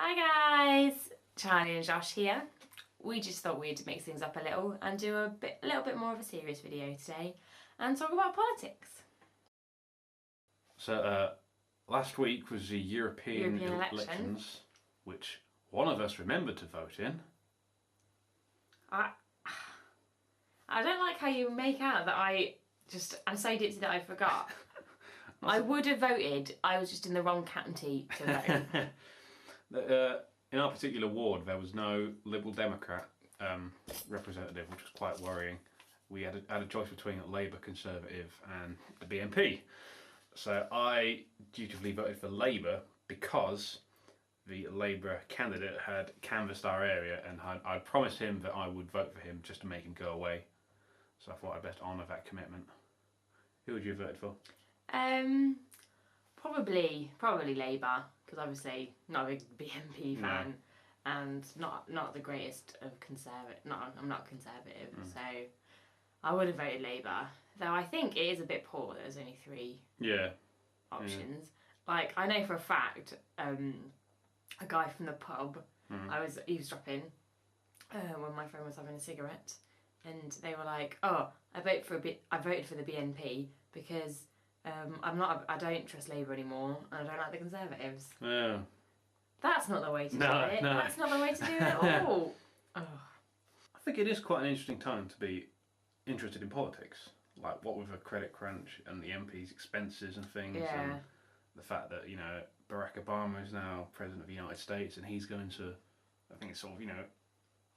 Hi guys, Charlie and Josh here. We just thought we'd mix things up a little and do a little bit more of a serious video today and talk about politics. So last week was the European elections, which one of us remembered to vote in. I don't like how you make out that I'm so ditzy that I forgot. I would have voted, I was just in the wrong county to vote. In our particular ward, there was no Liberal Democrat representative, which was quite worrying. We had a choice between a Labour, Conservative and the BNP. So I dutifully voted for Labour because the Labour candidate had canvassed our area and I promised him that I would vote for him just to make him go away. So I thought I'd best honour that commitment. Who would you have voted for? Probably Labour, because obviously not a big BNP fan, and not the greatest of conservative. I'm not conservative, so I would have voted Labour. Though I think it is a bit poor that there's only three options. Like I know for a fact, a guy from the pub, I was eavesdropping when my friend was having a cigarette, and they were like, "Oh, I voted for the BNP because." I don't trust Labour anymore, and I don't like the Conservatives. Yeah. That's not the way to do it. No. That's not the way to do it at all. Oh. I think it is quite an interesting time to be interested in politics. Like, what with the credit crunch and the MP's expenses and things, and the fact that, Barack Obama is now President of the United States, and he's going to, I think it's sort of,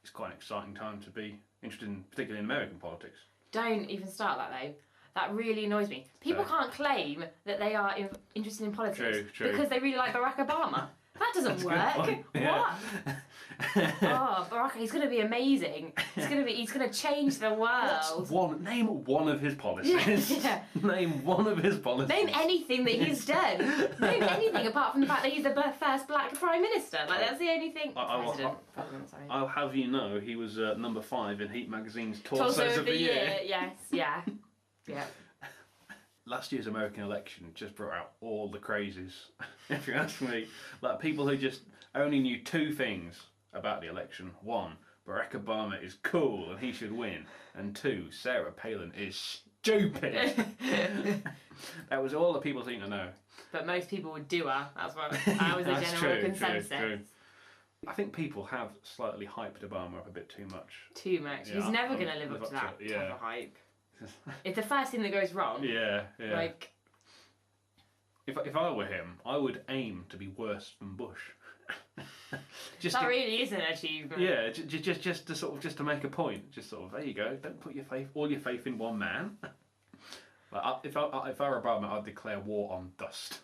it's quite an exciting time to be interested in, particularly in American politics. Don't even start that though. That really annoys me. People can't claim that they are interested in politics because they really like Barack Obama. That doesn't work. Yeah. What? Barack, he's going to be amazing. He's going to change the world. Name one of his policies. Yeah. Name one of his policies. Name anything that he's done. Name anything apart from the fact that he's the first black prime minister. Like that's the only thing. President, sorry. I'll have you know, he was number 5 in Heat magazine's Torso of the Year. Yes, yeah. Yeah. Last year's American election just brought out all the crazies, if you ask me. Like, people who just only knew 2 things about the election. 1, Barack Obama is cool and he should win. And 2, Sarah Palin is stupid. That was all the people seemed to know. But most people would do her. That was a general consensus. True. I think people have slightly hyped Obama up a bit too much. Too much. Yeah, he's never going to live up to that type of hype. It's the first thing that goes wrong. Yeah. Like, if I were him, I would aim to be worse than Bush. Really is an achievement. Yeah, just to make a point. Just sort of, there you go. Don't put all your faith in one man. Like, if I were Obama, I'd declare war on dust.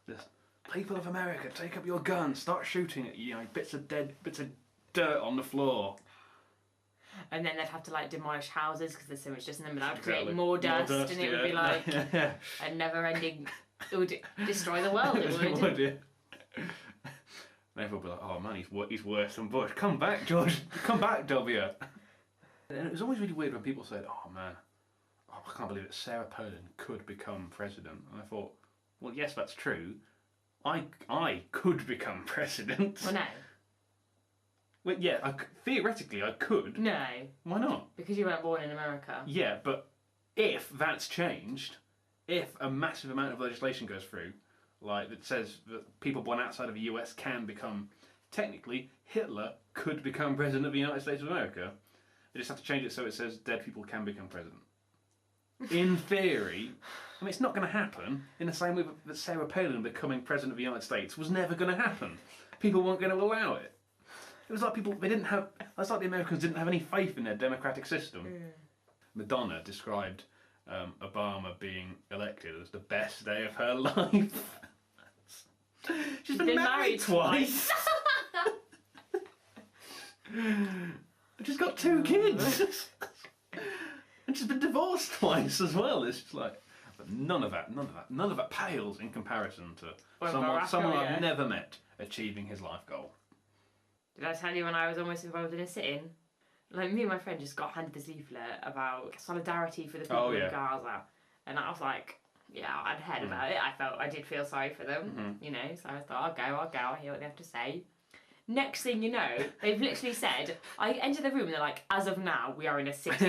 Just, people of America, take up your guns, start shooting at bits of dirt on the floor. And then they'd have to demolish houses because there's so much dust in them, and that would create more dust, and it would be like a never-ending. It would destroy the world. It would. Yeah. And everyone would be like, "Oh man, he's worse than Bush. Come back, George. Come back, W." And it was always really weird when people said, "Oh man, I can't believe it. Sarah Palin could become president." And I thought, well, yes, that's true. I could become president. Well, no. Well, yeah, theoretically I could. No. Why not? Because you weren't born in America. Yeah, but if that's changed, if a massive amount of legislation goes through, like that says that people born outside of the US can become, technically, Hitler could become president of the United States of America. They just have to change it so it says dead people can become president. In theory, I mean, it's not going to happen in the same way that Sarah Palin becoming president of the United States was never going to happen. People weren't going to allow it. It was like it's like the Americans didn't have any faith in their democratic system. Madonna described Obama being elected as the best day of her life. She's been married twice. She's got 2 kids. And she's been divorced twice as well. It's just like, but none of that pales in comparison to someone I've never met achieving his life goal. Did I tell you when I was almost involved in a sit-in? Like, me and my friend just got handed this leaflet about solidarity for the people in Gaza. And I was like, yeah, I'd heard about it. I did feel sorry for them, you know, so I thought, I'll go, I'll hear what they have to say. Next thing you know, they've literally said, I enter the room and they're like, as of now, we are in a city.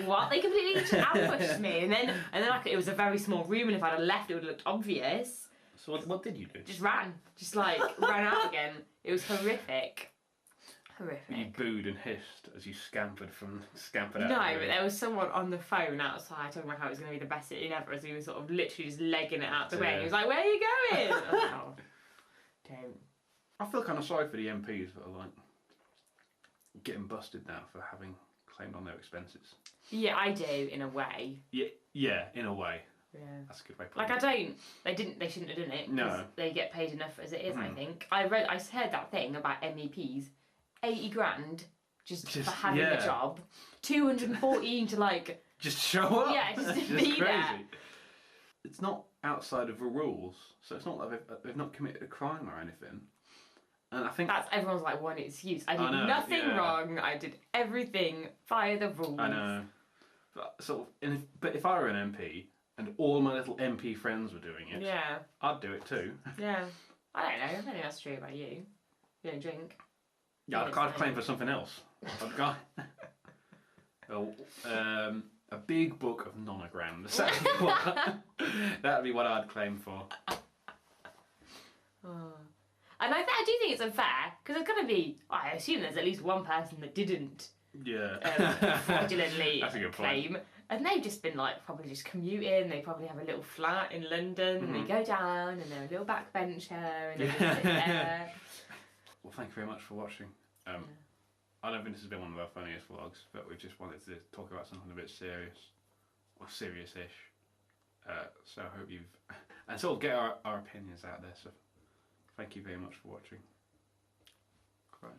What? They completely ambushed me. And then like, it was a very small room, and if I'd have left, it would have looked obvious. So what did you do? Just ran. Just like, ran out again. It was horrific. Horrific. You booed and hissed as you scampered out. No, but there was someone on the phone outside talking about how it was going to be the best sitting ever, as he was sort of literally just legging it out the way. And he was like, "Where are you going?" I was like, oh, don't. I feel kind of sorry for the MPs that are like getting busted now for having claimed on their expenses. Yeah, I do in a way. Yeah, in a way. Yeah. That's a good way of Like, putting it. they shouldn't have done it. No. They get paid enough as it is, I think. I heard that thing about MEPs, 80 grand just for having a job, 214 to like... Just show up. Yeah, just to It's be crazy. there. It's not outside of the rules, so it's not like they've not committed a crime or anything. And I think... That's everyone's like one excuse. I did nothing wrong. I did everything via the rules. I know. But if I were an MP and all my little MP friends were doing it, I'd do it too. Yeah. I don't know. I don't think that's true about you. You don't drink. Yeah, I'd claim for something else. A big book of nonograms. That'd be what I'd claim for. Oh. And I do think it's unfair, because there's going to be, I assume there's at least one person that didn't fraudulently That's a good claim. point. And they've just been like, probably just commuting, they probably have a little flat in London, and they go down, and they're a little backbencher, and they just sit there. Well, thank you very much for watching. I don't think this has been one of our funniest vlogs, but we just wanted to talk about something a bit serious, or serious-ish. So I hope you've... And sort of get our opinions out there, so thank you very much for watching. Right.